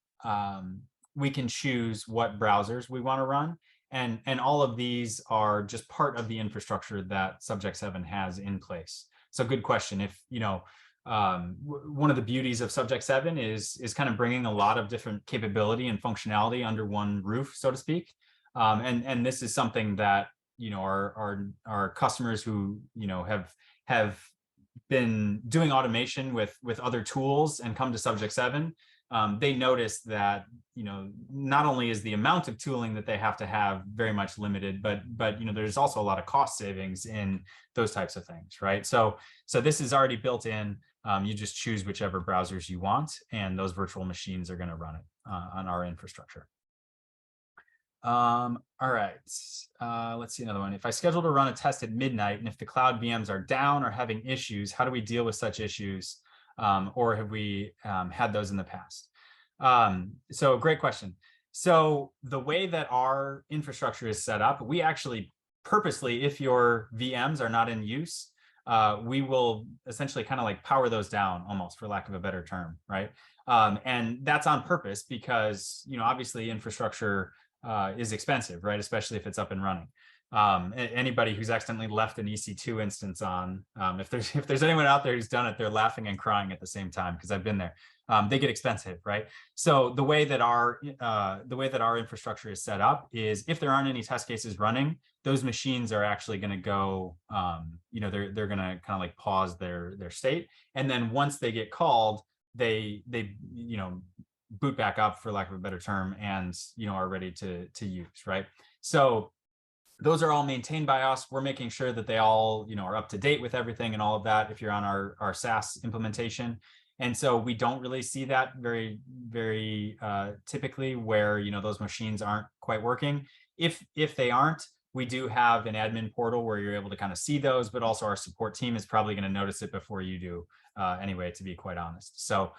we can choose what browsers we want to run. And all of these are just part of the infrastructure that Subject7 has in place. So good question. If, one of the beauties of Subject7 is kind of bringing a lot of different capability and functionality under one roof, so to speak. And this is something that, our customers who, have been doing automation with other tools and come to Subject7, they notice that, not only is the amount of tooling that they have to have very much limited, but there's also a lot of cost savings in those types of things, right? So this is already built in. You just choose whichever browsers you want, and those virtual machines are going to run it on our infrastructure. All right, let's see another one. If I schedule to run a test at midnight, and if the cloud VMs are down or having issues, how do we deal with such issues? Or have we had those in the past? So great question. So the way that our infrastructure is set up, we actually purposely, if your VMs are not in use, we will essentially kind of like power those down, almost, for lack of a better term, right? And that's on purpose because, obviously infrastructure is expensive, right? Especially if it's up and running. Anybody who's accidentally left an EC2 instance on, if there's anyone out there who's done it, they're laughing and crying at the same time, because I've been there. They get expensive, right? So the way that our infrastructure is set up is, if there aren't any test cases running, those machines are actually going to go, they're going to kind of like pause their state, and then once they get called, they boot back up, for lack of a better term, and are ready to use, right? So those are all maintained by us. We're making sure that they all are up to date with everything and all of that if you're on our SaaS implementation. And so we don't really see that very typically, where those machines aren't quite working. If they aren't, we do have an admin portal where you're able to kind of see those, but also our support team is probably going to notice it before you do anyway, to be quite honest. So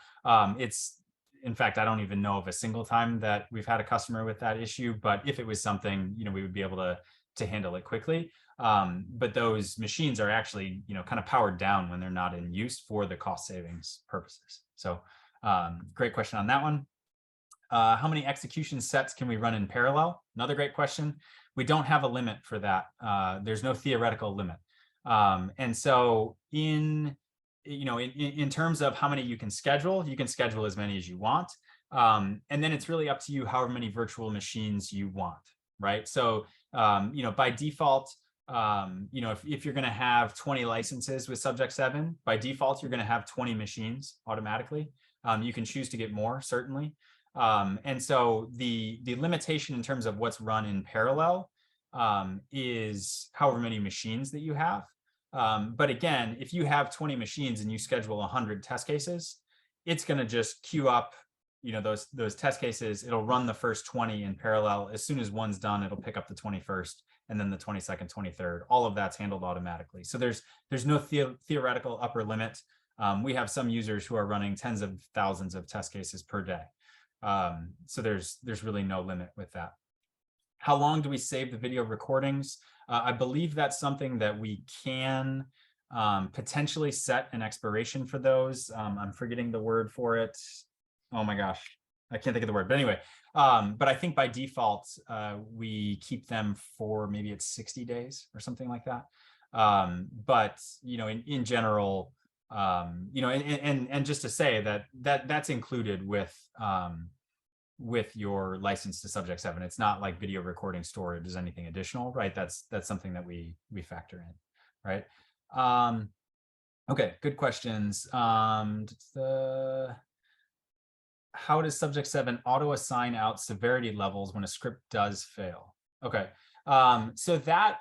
in fact, I don't even know of a single time that we've had a customer with that issue, but if it was something, we would be able to handle it quickly. But those machines are actually, kind of powered down when they're not in use for the cost savings purposes. So great question on that one. How many execution sets can we run in parallel? Another great question. We don't have a limit for that. There's no theoretical limit. And so in terms of how many you can schedule as many as you want. And then it's really up to you however many virtual machines you want, right? So, by default, if you're going to have 20 licenses with Subject7, by default, you're going to have 20 machines automatically. You can choose to get more, certainly. And so the limitation in terms of what's run in parallel is however many machines that you have. But again, if you have 20 machines and you schedule 100 test cases, it's going to just queue up, those test cases. It'll run the first 20 in parallel. As soon as one's done, it'll pick up the 21st, and then the 22nd, 23rd. All of that's handled automatically. So there's no theoretical upper limit. We have some users who are running tens of thousands of test cases per day. So there's really no limit with that. How long do we save the video recordings? I believe that's something that we can potentially set an expiration for those. I'm forgetting the word for it. Oh my gosh, I can't think of the word. But anyway, but I think by default, we keep them for maybe it's 60 days or something like that. But, in general, and just to say that's included with your license to Subject7. It's not like video recording storage is anything additional, right? That's something that we factor in, right? Okay, good questions. How does Subject7 auto assign out severity levels when a script does fail? Okay, so that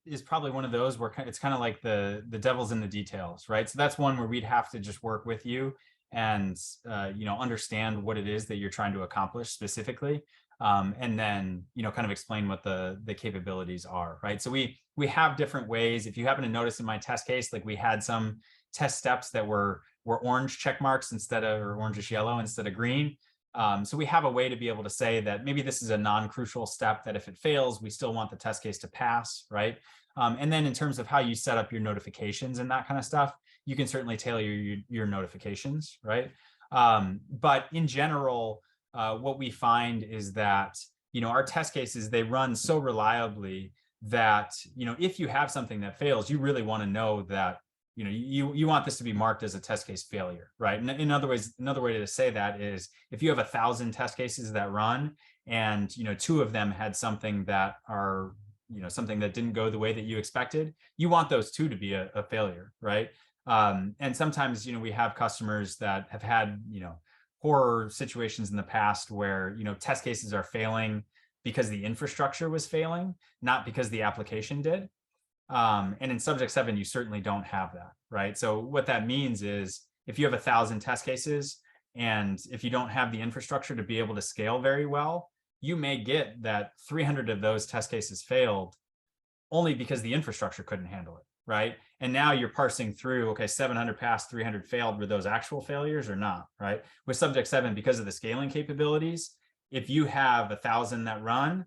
is probably one of those where it's kind of like the devil's in the details, right? So that's one where we'd have to just work with you and understand what it is that you're trying to accomplish specifically, and then kind of explain what the capabilities are, right? So we have different ways. If you happen to notice in my test case, like we had some test steps that were orange check marks or orangish yellow instead of green. So we have a way to be able to say that maybe this is a non-crucial step, that if it fails, we still want the test case to pass, right? And then in terms of how you set up your notifications and that kind of stuff, you can certainly tailor your notifications, right? But in general, what we find is that, our test cases, they run so reliably that, if you have something that fails, you really want to know that, you want this to be marked as a test case failure, right? In other ways, another way to say that is, if you have 1,000 test cases that run and, 2 of them had something that are, something that didn't go the way that you expected, you want those 2 to be a failure, right? And sometimes, we have customers that have had, horror situations in the past where, test cases are failing because the infrastructure was failing, not because the application did. And in Subject7, you certainly don't have that, right? So what that means is if you have 1,000 test cases and if you don't have the infrastructure to be able to scale very well, you may get that 300 of those test cases failed only because the infrastructure couldn't handle it, right? And now you're parsing through, okay, 700 passed, 300 failed. Were those actual failures or not, right? With Subject7, because of the scaling capabilities, if you have 1,000 that run,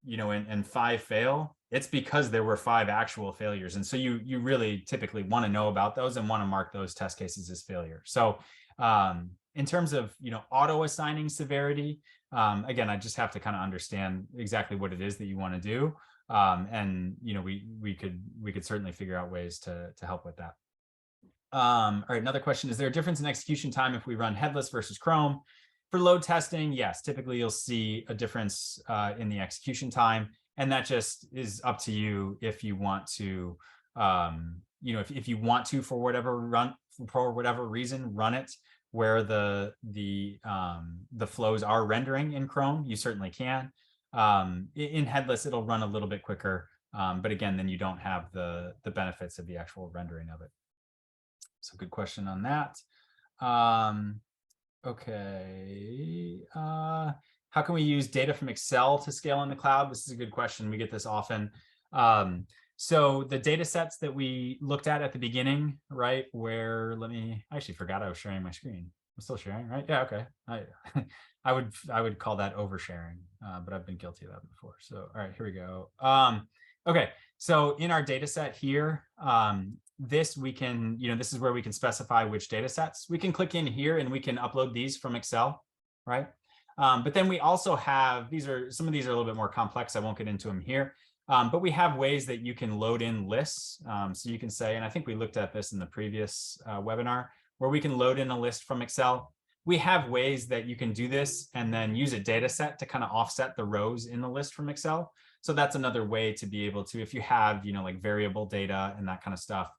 and 5 fail, it's because there were 5 actual failures. And so you really typically want to know about those and want to mark those test cases as failure. So in terms of, auto assigning severity, again, I just have to kind of understand exactly what it is that you want to do. And we could certainly figure out ways to help with that. All right, another question: is there a difference in execution time if we run headless versus Chrome? For load testing, yes, typically you'll see a difference in the execution time, and that just is up to you if you want to, if you want to, for whatever reason, run it where the flows are rendering in Chrome. You certainly can. In headless, it'll run a little bit quicker, but again, then you don't have the benefits of the actual rendering of it. So good question on that. Okay. How can we use data from Excel to scale in the cloud? This is a good question. We get this often. So the data sets that we looked at the beginning, right, where I actually forgot I was sharing my screen. I'm still sharing, right? Yeah, okay. I would call that oversharing, but I've been guilty of that before. So, all right, here we go. Okay, so in our data set here, this is where we can specify which data sets. We can click in here and we can upload these from Excel, right? But then we also have, some of these are a little bit more complex. I won't get into them here. But we have ways that you can load in lists. So you can say, and I think we looked at this in the previous webinar, where we can load in a list from Excel. We have ways that you can do this and then use a data set to kind of offset the rows in the list from Excel. So that's another way to be able to, if you have, like variable data and that kind of stuff,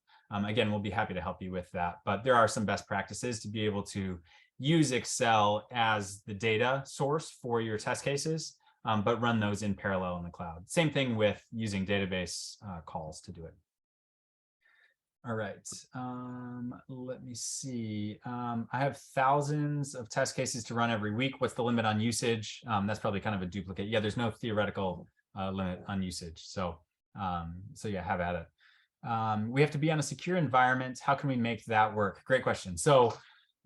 again, we'll be happy to help you with that. But there are some best practices to be able to use Excel as the data source for your test cases, but run those in parallel in the cloud. Same thing with using database calls to do it. All right, let me see. I have thousands of test cases to run every week. What's the limit on usage? That's probably kind of a duplicate. Yeah, there's no theoretical limit on usage. So yeah, have at it. We have to be on a secure environment. How can we make that work? Great question. So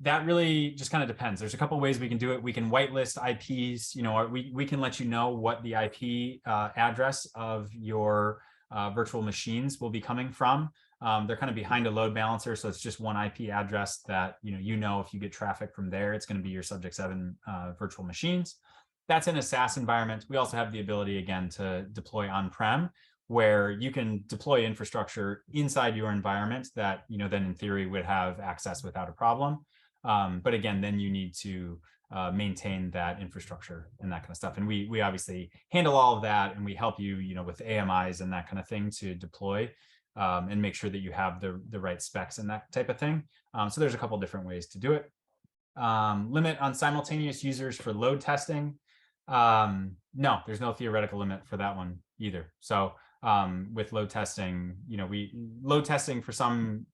that really just kind of depends. There's a couple of ways we can do it. We can whitelist IPs. We can let you know what the IP address of your virtual machines will be coming from. They're kind of behind a load balancer, so it's just one IP address that if you get traffic from there, it's going to be your Subject7 virtual machines. That's in a SaaS environment. We also have the ability, again, to deploy on-prem, where you can deploy infrastructure inside your environment that then in theory would have access without a problem. But again, then you need to maintain that infrastructure and that kind of stuff. And we obviously handle all of that, and we help you, with AMIs and that kind of thing to deploy and make sure that you have the right specs and that type of thing. So there's a couple different ways to do it. Limit on simultaneous users for load testing. No, there's no theoretical limit for that one either. So with load testing, load testing for some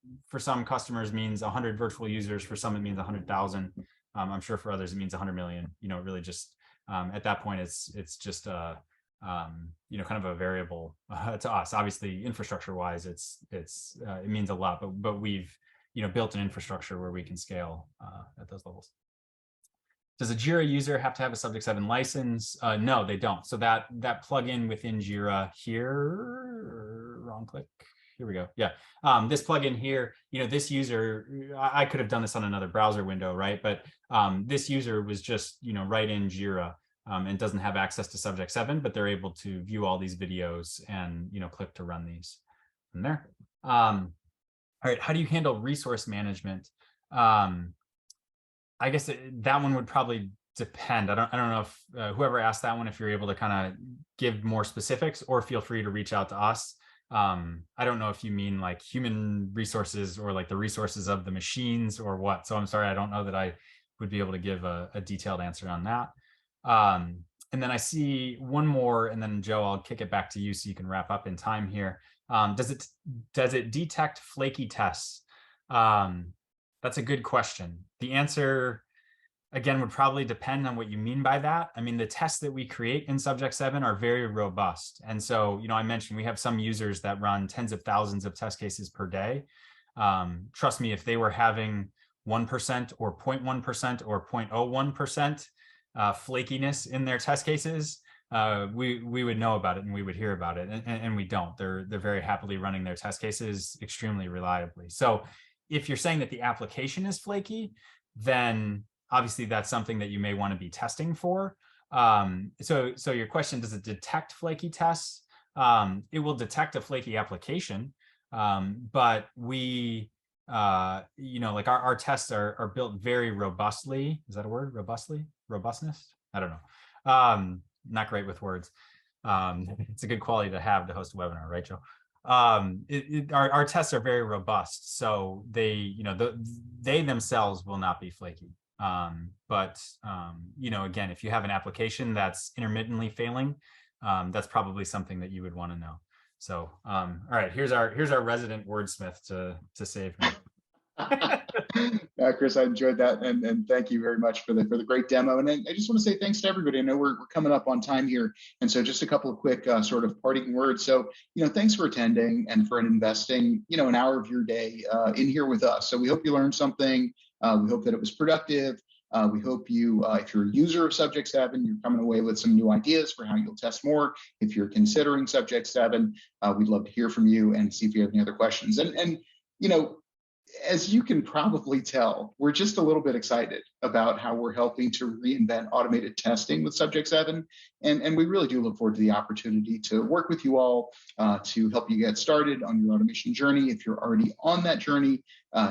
customers means 100 virtual users. For some, it means 100,000. I'm sure for others, it means 100 million. Really just at that point, it's just kind of a variable to us. Obviously, infrastructure wise, it means a lot, but we've built an infrastructure where we can scale at those levels. Does a Jira user have to have a Subject7 license? No, they don't. So that plugin within Jira here, wrong click. Here we go. Yeah, this plugin here, this user, I could have done this on another browser window, right? But this user was just, right in Jira and doesn't have access to Subject7, but they're able to view all these videos and, click to run these from there. All right, how do you handle resource management? I guess that one would probably depend. I don't know if whoever asked that one, if you're able to kind of give more specifics, or feel free to reach out to us. I don't know if you mean like human resources or like the resources of the machines or what. So I'm sorry, I don't know that I would be able to give a detailed answer on that. And then I see one more, and then Joe, I'll kick it back to you so you can wrap up in time here. Does it detect flaky tests? That's a good question. The answer, again, would probably depend on what you mean by that. I mean, the tests that we create in Subject7 are very robust. And so, I mentioned we have some users that run tens of thousands of test cases per day. Trust me, if they were having 1% or 0.1% or 0.01% flakiness in their test cases, we would know about it and we would hear about it, and we don't. They're very happily running their test cases extremely reliably. So if you're saying that the application is flaky, then obviously that's something that you may want to be testing for. So your question, does it detect flaky tests? It will detect a flaky application, but we like our tests are built very robustly. Is that a word? Robustly? Robustness? I don't know. Not great with words. It's a good quality to have to host a webinar, right, Joe? Our tests are very robust, so they themselves will not be flaky. But again, if you have an application that's intermittently failing, that's probably something that you would want to know. So, all right, here's our resident wordsmith to save me. Chris, I enjoyed that, and thank you very much for the great demo. And I just want to say thanks to everybody. I know we're coming up on time here, and so just a couple of quick sort of parting words. So, thanks for attending and for investing an hour of your day in here with us. So we hope you learned something. We hope that it was productive. We hope you, if you're a user of Subject7, you're coming away with some new ideas for how you'll test more. If you're considering Subject7, we'd love to hear from you and see if you have any other questions. And as you can probably tell, we're just a little bit excited about how we're helping to reinvent automated testing with Subject7. And we really do look forward to the opportunity to work with you all to help you get started on your automation journey. If you're already on that journey,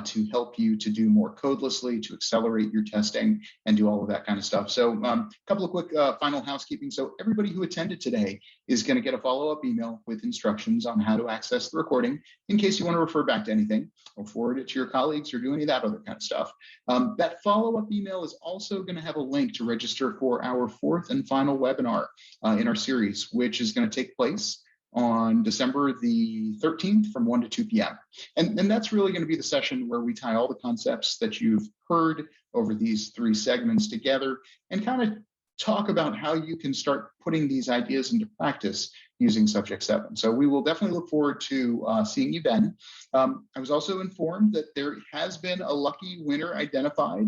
to help you to do more codelessly, to accelerate your testing and do all of that kind of stuff. So a couple of quick final housekeeping. So everybody who attended today is going to get a follow-up email with instructions on how to access the recording in case you want to refer back to anything or forward it to your colleagues or do any of that other kind of stuff. That follow-up email is also going to have a link to register for our fourth and final webinar in our series, which is going to take place on December the 13th from 1 to 2 p.m. And that's really going to be the session where we tie all the concepts that you've heard over these 3 segments together and kind of talk about how you can start putting these ideas into practice using Subject7. So we will definitely look forward to seeing you then. I was also informed that there has been a lucky winner identified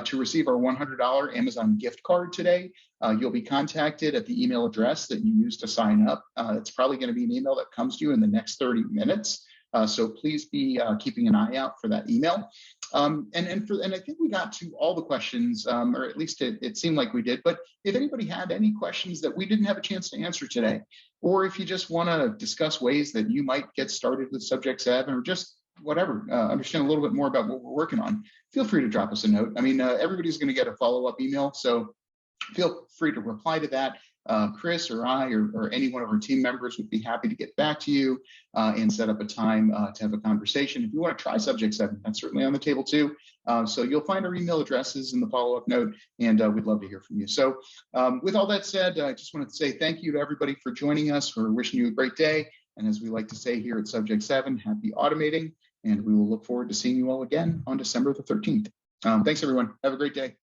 to receive our $100 Amazon gift card today. You'll be contacted at the email address that you used to sign up. It's probably going to be an email that comes to you in the next 30 minutes. So please be keeping an eye out for that email. And I think we got to all the questions, or at least it seemed like we did. But if anybody had any questions that we didn't have a chance to answer today, or if you just want to discuss ways that you might get started with Subject7 or just whatever, understand a little bit more about what we're working on, feel free to drop us a note. I mean, everybody's going to get a follow-up email, so feel free to reply to that. Chris or I or any one of our team members would be happy to get back to you and set up a time to have a conversation. If you want to try Subject7, that's certainly on the table too. So you'll find our email addresses in the follow-up note, and we'd love to hear from you. So with all that said, I just wanted to say thank you to everybody for joining us. We're wishing you a great day. And as we like to say here at Subject7, happy automating. And we will look forward to seeing you all again on December the 13th. Thanks, everyone. Have a great day.